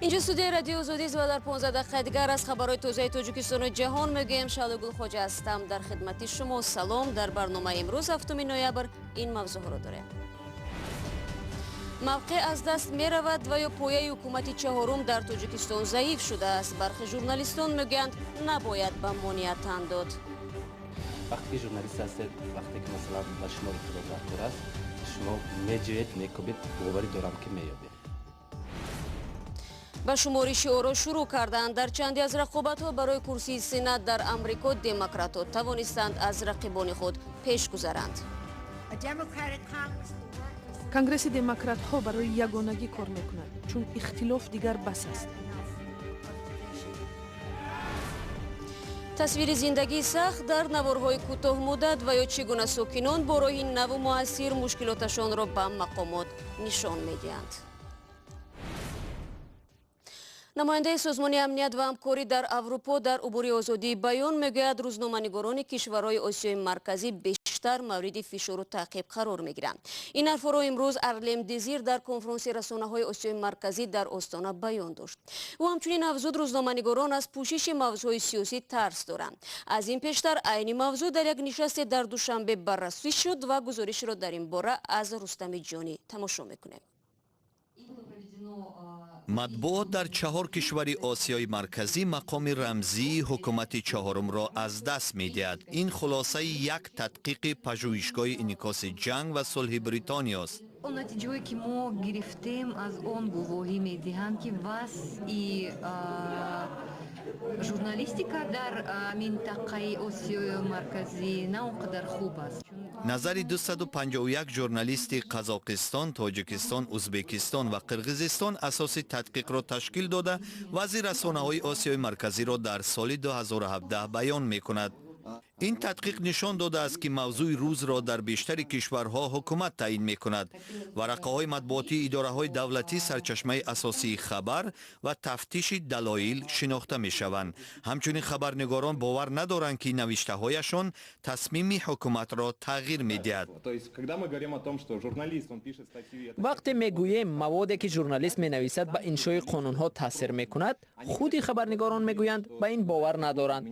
اینجا استودیوی رادیو آزادی است و در 15 دقیقه دیگر از خبرهای تازه تاجیکستان و جهان میگویم. شادگل خواجه هستم در خدمت شما. سلام. در برنامه امروز 7 نوامبر این موضوع را داریم. موقع از دست می رود و یا پایه حکومت چهارم در تاجیکستان ضعیف شده است. برخی ژورنالیستان میگویند نباید به مانع تن داد. وقتی ژورنالیست هستید، وقتی که مثلا به شما اطلاع دارد است، شما میجوید میکوبید، باوری دارم که میابید. به شمارش او شروع کردند. در چندی از رقابت‌ها برای کرسی سنا در امریکا دموکرات‌ها توانستند از رقیبان خود پیش گذرند. کانگرس دموکرات‌ها برای یگانگی کار می‌کند چون اختلاف دیگر بس است. تصویر زندگی سخت در نوارهای کوتاه مدت و یا چگونه ساکنان با راه نو و موثر مشکلاتشان را به مقامات نشان می‌دهند. نماینده سازمان امنیت و همکاری در اروپا در عبور آزادی بیان میگوید روزنامه‌نگاران کشورهای آسیای مرکزی بیشتر مورد فشار و تعقیب قرار میگیرند. این حرف را امروز ارلم دزیر در کنفرانس رسانه‌های آسیای مرکزی در آستانه بیان داشت. او همچنین افزود روزنامه‌نگاران از پوشش موضوعهای سیاسی ترس دارند. از این پیشتر عین موضوع در یک نشست در دوشنبه بررسی شد و گزارش را در این باره از رستم جانی تماشا میکنیم. مطبوعات در 4 کشور آسیای مرکزی مقام رمزی حکومت چهارم را از دست می‌دهد. این خلاصه یک تدقیق پژوهشگاه انعکاس جنگ و صلح بریتانیا است. اون نتیجه‌ای که ما گرفتیم از آن گواهی می‌دهند که وضع ژورنالیستیکا در منطقه آسیای مرکزی نه اونقدر خوب است. نظر 251 ژورنالیست قزاقستان، تاجیکستان، ازبکستان و قرقیزستان اساس تدقیق را تشکیل داده وضع رسانه‌های آسیای مرکزی را در سال 2017 بیان می‌کند. این تدقیق نشان داده است که موضوع روز را در بیشتر کشورها حکومت تعیین می کند. ورقه‌های مطبوعاتی اداره‌های دولتی سرچشمه اساسی خبر و تفتیش دلایل شناخته می شوند. همچنین خبرنگاران باور ندارند که نوشته‌هایشان تصمیم حکومت را تغییر می دهد. وقتی میگوییم موادی که ژورنالیست می نویسد به انشای قانون‌ها تاثیر می کند، خودی خبرنگاران میگویند به این باور ندارند.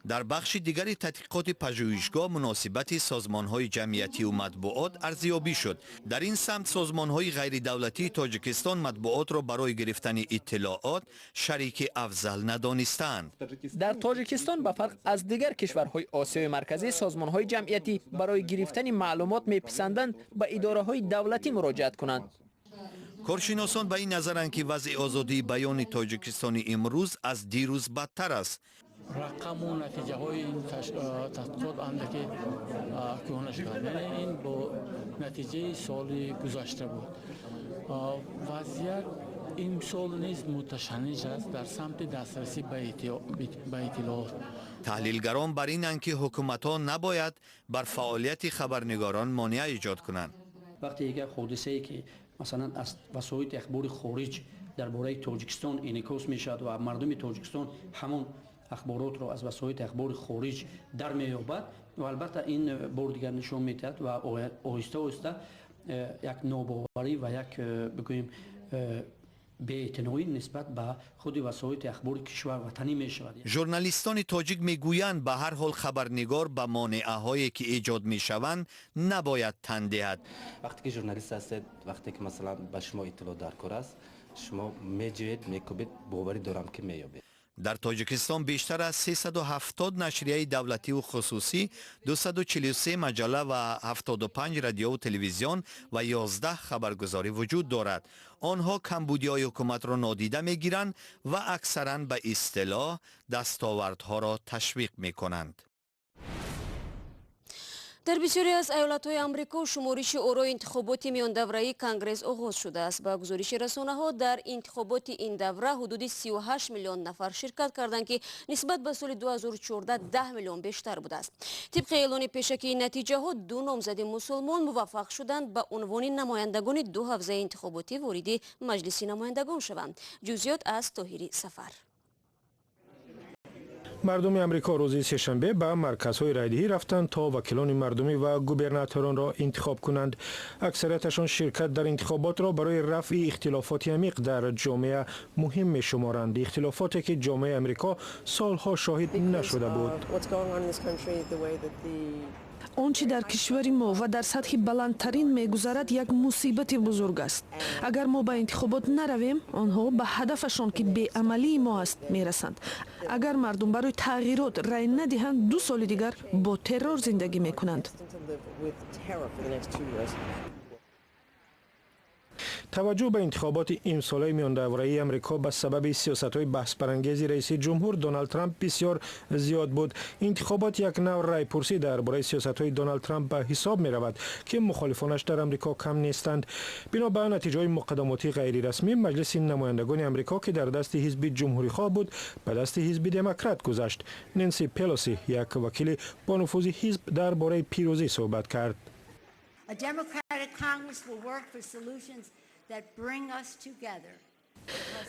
در بخش دیگری تحقیقات پژوهشگاه مناسبت سازمان‌های جمعیتی و مطبوعات ارزیابی شد. در این سمت سازمان‌های غیر دولتی تاجیکستان مطبوعات را برای گرفتن اطلاعات شریک افضل ندانستند. در تاجیکستان به فرق از دیگر کشورهای آسیای مرکزی سازمان‌های جمعیتی برای گرفتن معلومات می‌پسندند به اداره‌های دولتی مراجعت کنند. کارشناسان به این نظرند که وضع آزادی بیان تاجیکستان امروز از دیروز بدتر است. رقم و نتیجه های این تحقیقات اندکی کهنه شد. این با نتیجه سال گذشته بود. وضعیت این سال نیز متشنج است در سمت دسترسی به اطلاعات. تحلیلگران بر اینند که حکومت‌ها نباید بر فعالیت خبرنگاران مانع ایجاد کنند. وقتی یک حادثه‌ای که مثلا از وسایل اخبار خارج درباره تاجیکستان انعکاس میشد و مردم تاجیکستان همون اخبارات را از وسایل اخبار خارج در میابد و البته این بار دیگر نشون میدهد و آهسته آهسته یک ناباوری و یک بگوییم بی‌اعتنایی نسبت به خود وسایل اخبار کشور وطنی می شود. ژورنالیستان تاجیک میگویند به هر حال خبرنگار به مانعه‌هایی که ایجاد میشوند نباید تن دهد. وقتی که ژورنالیست هستید، وقتی که مثلا به شما اطلاع در کار است، شما میجوید میکوبید، باوری دارم که میابید. در تاجیکستان بیشتر از 370 نشریه دولتی و خصوصی، 243 مجله و 75 رادیو و تلویزیون و 11 خبرگزاری وجود دارد. آنها کمبودی‌های حکومت را نادیده می‌گیرند و اکثراً به اصطلاح دستاوردها را تشویق می‌کنند. در بسیاری از ایالت‌های آمریکا شمارش آرای انتخابات میان دوره‌ای کانگرس آغاز شده است. با گزارش رسانه‌ها در انتخابات این دوره حدود 38 میلیون نفر شرکت کردند که نسبت به سال 2014 10 میلیون بیشتر بوده است. طبق اعلان پیشکی نتیجه‌ها 2 نامزد مسلمان موفق شدند به عنوان نمایندگان 2 حوزه انتخاباتی وارد مجلس نمایندگان شوند. جزئیات از طاهری سفر. مردم امریکا روز سه‌شنبه به مرکزهای رایدهی رفتند تا وکیلان مردمی و گوبرناتوران را انتخاب کنند. اکثریتشان شرکت در انتخابات را برای رفع اختلافات عمیق در جامعه مهم می‌شمارند. اختلافاتی که جامعه امریکا سالها شاهد نشده بود. آنچه در کشور ما و در سطح بلندترین میگذرد یک مصیبت بزرگ است. اگر ما به انتخابات نرویم، آنها به هدفشان که بی‌عملی ما است میرسند. اگر مردم برای تغییرات رای ندهند، 2 سال دیگر با ترور زندگی میکنند. توجه به انتخابات امساله میان دوره‌ای امریکا به سبب سیاست‌های بحث برانگیز رئیس جمهور دونالد ترامپ بسیار زیاد بود. انتخابات یک نوع رای‌پرسی درباره سیاست‌های دونالد ترامپ به حساب می‌رود که مخالفانش در امریکا کم نیستند. بنا به نتیجه‌های مقدماتی غیر رسمی، مجلس نمایندگان امریکا که در دست حزب جمهوری‌خواه بود، به دست حزب دموکرات گذشت. نانسی پلوسی، یک وکیل با نفوذ حزب، درباره پیروزی صحبت کرد. A Democratic Congress will work for solutions that bring us together.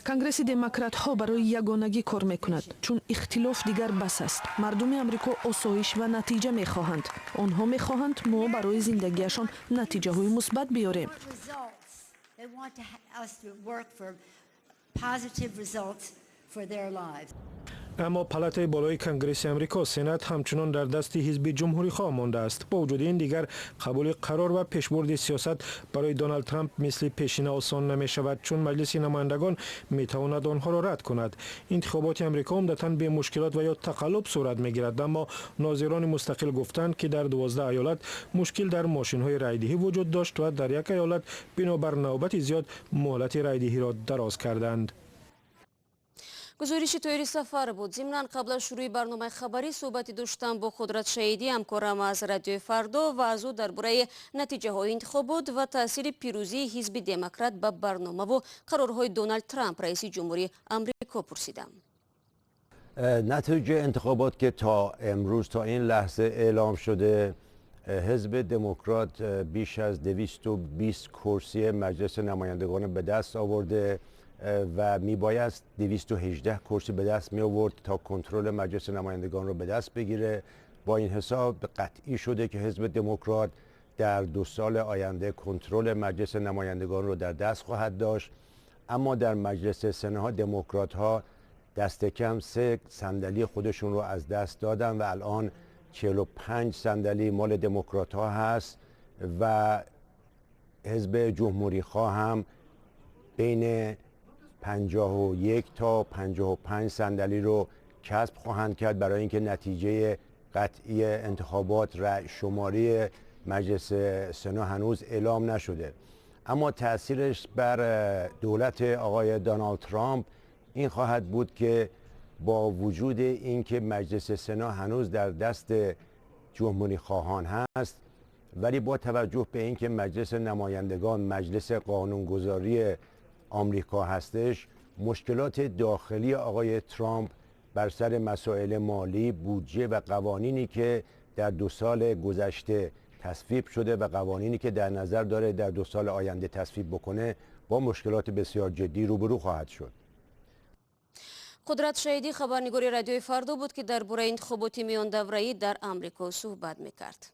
کنگرس دموکرات ها برای یگانگی کار میکند، چون اختلاف دیگر بس است. مردم امریکا آسایش و نتیجه میخواهند. آنها میخواهند ما برای زندگیشان نتیجه های مثبت بیاریم. They want us to work for positive results for their lives. اما پالاتای بالای کنگرس امریکا سنات همچنان در دست حزب جمهوری خواه مانده است. با وجود این دیگر قبول قرار و پیشبرد سیاست برای دونالد ترامپ مثل پیشین آسان نمی شود، چون مجلس نمایندگان می تواند آنها را رد کند. انتخابات امریکا عمدتاً به مشکلات و یا تقلب صورت می گیرد، اما ناظران مستقل گفتند که در 12 ایالت مشکل در ماشین های رایدهی وجود داشت و در یک ایالت بنابر نوبت زیاد مهلت رایدهی را دراز کردند. گزارش طوری سفر بود. ضمناً قبل از شروع برنامه خبری صحبتی داشتم با قدرت شهیدی، همکارم از رادیو فردا، و از او درباره نتیجه های انتخابات و تاثیر پیروزی حزب دموکرات به برنامه و قرارهای دونالد ترامپ رئیس جمهوری آمریکا پرسیدم. نتیجه انتخابات که تا امروز تا این لحظه اعلام شده، حزب دموکرات بیش از 220 کرسی مجلس نمایندگان به دست آورده و میبایست 218 کرسی به دست می آورد تا کنترل مجلس نمایندگان رو به دست بگیره. با این حساب قطعی شده که حزب دموکرات در 2 سال آینده کنترل مجلس نمایندگان رو در دست خواهد داشت. اما در مجلس سنا دموکرات ها دست کم 3 صندلی خودشون رو از دست دادن و الان 45 صندلی مال دموکرات ها هست و حزب جمهوری خواه هم بین 51 تا 55 صندلی رو کسب خواهند کرد برای اینکه نتیجه قطعی انتخابات رأی شماری مجلس سنا هنوز اعلام نشده. اما تأثیرش بر دولت آقای دونالد ترامپ این خواهد بود که با وجود اینکه مجلس سنا هنوز در دست جمهوری خواهان هست، ولی با توجه به اینکه مجلس نمایندگان مجلس قانونگذاری آمریکا هستش، مشکلات داخلی آقای ترامپ بر سر مسائل مالی، بودجه و قوانینی که در 2 سال گذشته تصویب شده و قوانینی که در نظر داره در 2 سال آینده تصویب بکنه، با مشکلات بسیار جدی روبرو خواهد شد. قدرت شهیدی خبرنگار رادیوی فردا بود که درباره انتخابات میان دوره‌ای در آمریکا صحبت میکرد.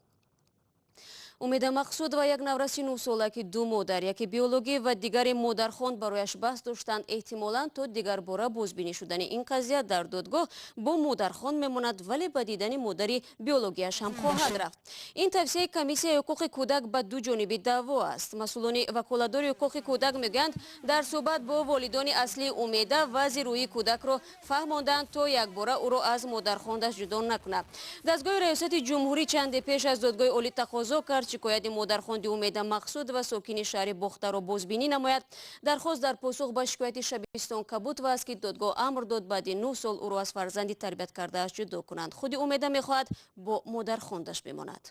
امید مقصود و یک نورسی 9 ساله که 2 مادر، یکی بیولوژی و دیگری مادرخواند برایش بحث داشتند. احتمالاً تا دیگر باره بازبینی شدن این قضیه در دادگاه با مادرخواند میماند، ولی با دیدن مادری بیولوژیش هم خواهد رفت. این توصیه کمیسیون حقوق کودک به 2 جانبه دعوا است. مسئولان وکالتدار حقوق کودک میگویند در صحبت با والدان اصلی امیده وضع روحی کودک را فهماندند تا یک باره او را از مادرخواندش جدا نکند. دستگاه ریاست جمهوری چند پیش از دادگاه عالی تقاضا کرد شکایت مادرخوانده امید مقصود و ساکن شهر بختر را بازبینی نماید. درخواست در پاسخ به شکایت شبستان کبوت و است که دادگاه امر داد بعد 9 سال او را از فرزندی تربیت کرده اش جدا کنند. خود امید میخواهد با مادرخواندش بماند.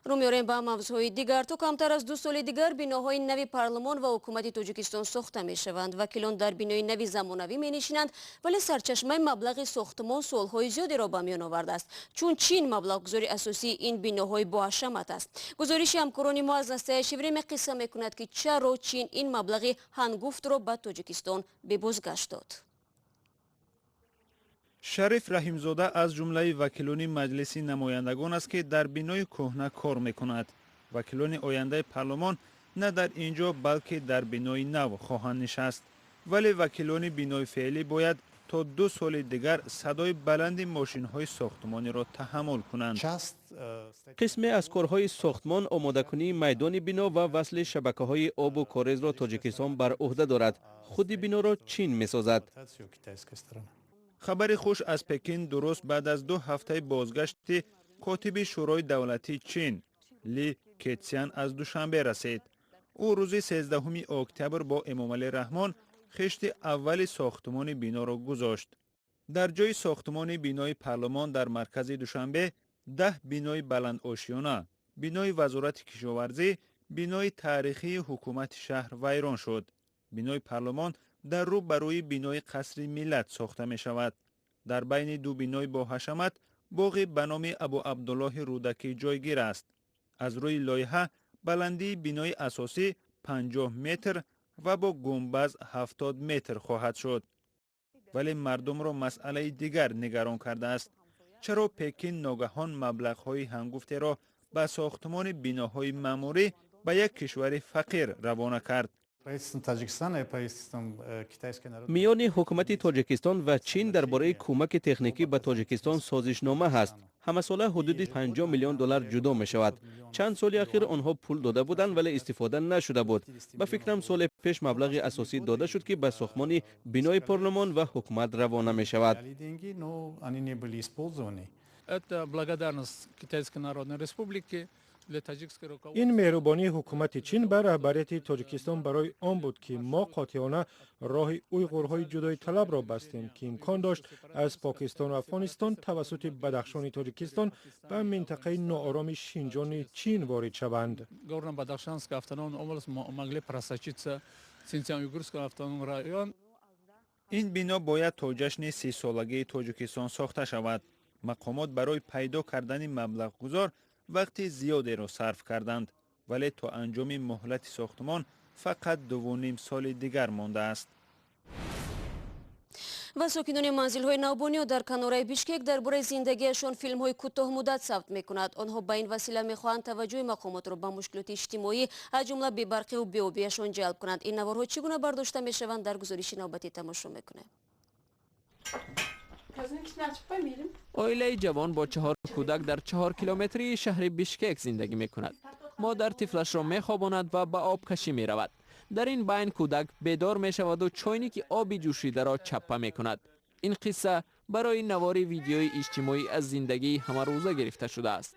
رو میاریم به موضوعهای دیگر. تو کمتر از 2 سال دیگر بناهای نوی پارلمان و حکومت تاجیکستان ساخته می شوند. وکیلان در بنای نوی زمانوی می نشینند، ولی سرچشمه مبلغ ساختمان سالهای زیادی را به میان آورده است، چون چین مبلغ گذاری اساسی این بناهای با حشمت است. گزارش همکاران ما از نسته شیوریم قصه می کند که چرا چین این مبلغ هنگفت را به تاجیکستان به بازگشت داد. شریف رحیمزاده از جمله وکیلان مجلس نمایندگان است که در بینای کهنه کار میکند. وکیلان آینده پارلمان نه در اینجا بلکه در بینای نو خواهند نشست. ولی وکیلان بینای فعلی باید تا 2 سال دیگر صدای بلند ماشین های ساختمانی را تحمل کنند. قسم از کارهای ساختمان آماده کنی میدان بنا و وصل شبکه های آب و کاریز را تاجیکستان بر عهده دارد. خود بنا را چین میسازد. خبر خوش از پکین درست بعد از 2 هفته بازگشت کاتب شورای دولتی چین لی کیتسیان از دوشنبه رسید. او روز 13 اکتبر با امامعلی رحمان خشت اول ساختمان بینا را گذاشت. در جای ساختمان بینای پارلمان در مرکز دوشنبه 10 بینای بلند آشیانه، بینای وزارت کشاورزی، بینای تاریخی حکومت شهر ویران شد. بینای پارلمان در رو برای بینای قصر ملت ساخته می شود. در بین 2 بینای با حشمت باغ به نام ابو عبدالله رودکی جایگیر است. از روی لایحه بلندی بینای اساسی 50 متر و با گنبد 70 متر خواهد شد. ولی مردم را مسئله دیگر نگران کرده است. چرا پکین ناگهان مبلغ‌های هنگفته را به ساختمان بیناهای معماری به یک کشور فقیر روانه کرد؟ میان حکومت تاجیکستان و چین درباره کمک تکنیکی به تاجیکستان سازشنامه است. همه ساله حدود 50 میلیون دلار جدا می شود. چند سال اخیر آنها پول داده بودند ولی استفاده نشده بود. به فکرم سال پیش مبلغ اساسی داده شد که به ساختمان بینای پارلمان و حکومت روانه می شود. این مهربانی حکومت چین بر رهبریت تاجیکستان برای آن بود که ما قاطعانه راه اویغورهای جدایی طلب را بستیم که امکان داشت از پاکستان و افغانستان توسط بدخشان تاجیکستان به منطقه ناآرام شینجان چین وارد شوند. این بنا باید تا جشن 30 سالگی تاجیکستان ساخته شود. مقامات برای پیدا کردن مبلغ گذار وقتی زیادی را صرف کردند ولی تا انجام مهلت ساختمان فقط 2.5 سال دیگر مانده است. و ساکنان منزل‌های نوبنیاد در کنارهای بیشکک درباره زندگیشان فیلم‌های کوتاه مدت ثبت می‌کنند. آنها به این وسیله می‌خواهند توجه مقامات را به مشکلات اجتماعی از جمله بی‌برقی و بی‌آبی‌شان جلب کنند. این نوارها چگونه برداشته می‌شوند در گزارش نوبتی تماشا می‌کنیم. عائله جوان با 4 کودک در 4 کیلومتری شهر بیشکک زندگی می کند. مادر طفلش را می خواباند و به آب کشی می رود. در این بین کودک بیدار می شود و چاینک آب جوشیده را چپه می کند. این قصه برای نواری ویدیوی اجتماعی از زندگی همه روزه گرفته شده است.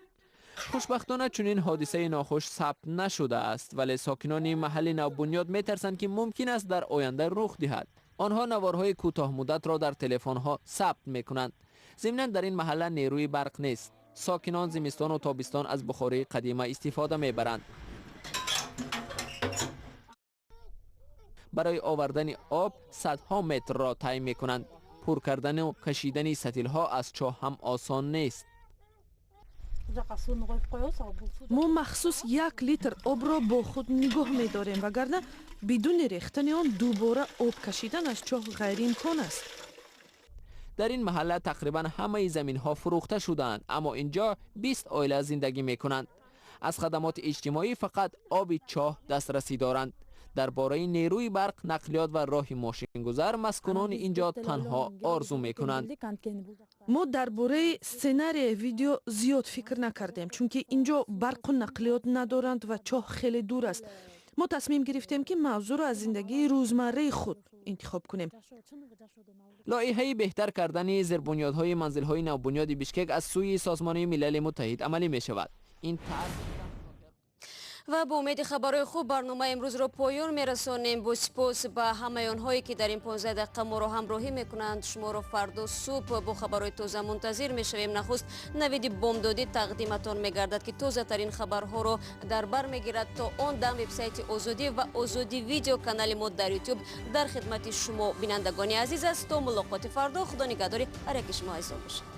خوشبختانه چنین حادثه ناخوش ثبت نشده است ولی ساکنان محل نوبنیاد می ترسند که ممکن است در آینده رخ دهد. آنها نوارهای کوتاه مدت را در تلفن‌ها ثبت می‌کنند. ضمناً در این محله نیروی برق نیست. ساکنان زمستان و تابستان از بخاری قدیمه استفاده می‌برند. برای آوردن آب صدها متر را طی می‌کنند. پر کردن و کشیدن ستیل‌ها از چاه هم آسان نیست. ما مخصوص 1 لیتر آب را با خود نگاه می داریم وگرنه بدون ریختن آن دوباره آب کشیدن از چاه غیر امکان است. در این محله تقریبا همه زمین ها فروخته شدند اما اینجا 20 عائله زندگی می کنند. از خدمات اجتماعی فقط آب چاه دسترسی دارند. درباره نیروی برق، نقلیات و راه ماشین گذر مسکنان اینجا تنها آرزو می کنند. ما درباره سناریوی ویدیو زیاد فکر نکردیم چون که اینجا برق و نقلیات ندارند و چاه خیلی دور است. ما تصمیم گرفتیم که موضوع را از زندگی روزمره خود انتخاب کنیم. لایحه بهتر کردن زیربنیادهای منزل‌های نوبنیاد بیشکک از سوی سازمان ملل متحد عملی می شود. این و با امید خبرهای خوب برنامه امروز را پایان میرسانیم. با سپاس به همه آنهایی که در این 15 دقیقه ما را همراهی میکنند. شما را فردا صبح با خبرهای تازه منتظر میشویم. نخست نوید بامدادی تقدیمتان میگردد که تازه ترین خبرها را در بر میگیرد. تا آن دم وبسایت آزادی و آزادی ویدیو کانال ما در یوتیوب در خدمت شما بینندگان عزیز است. تا ملاقات فردا، خدا نگهداری هر یک شما عزیز باشد.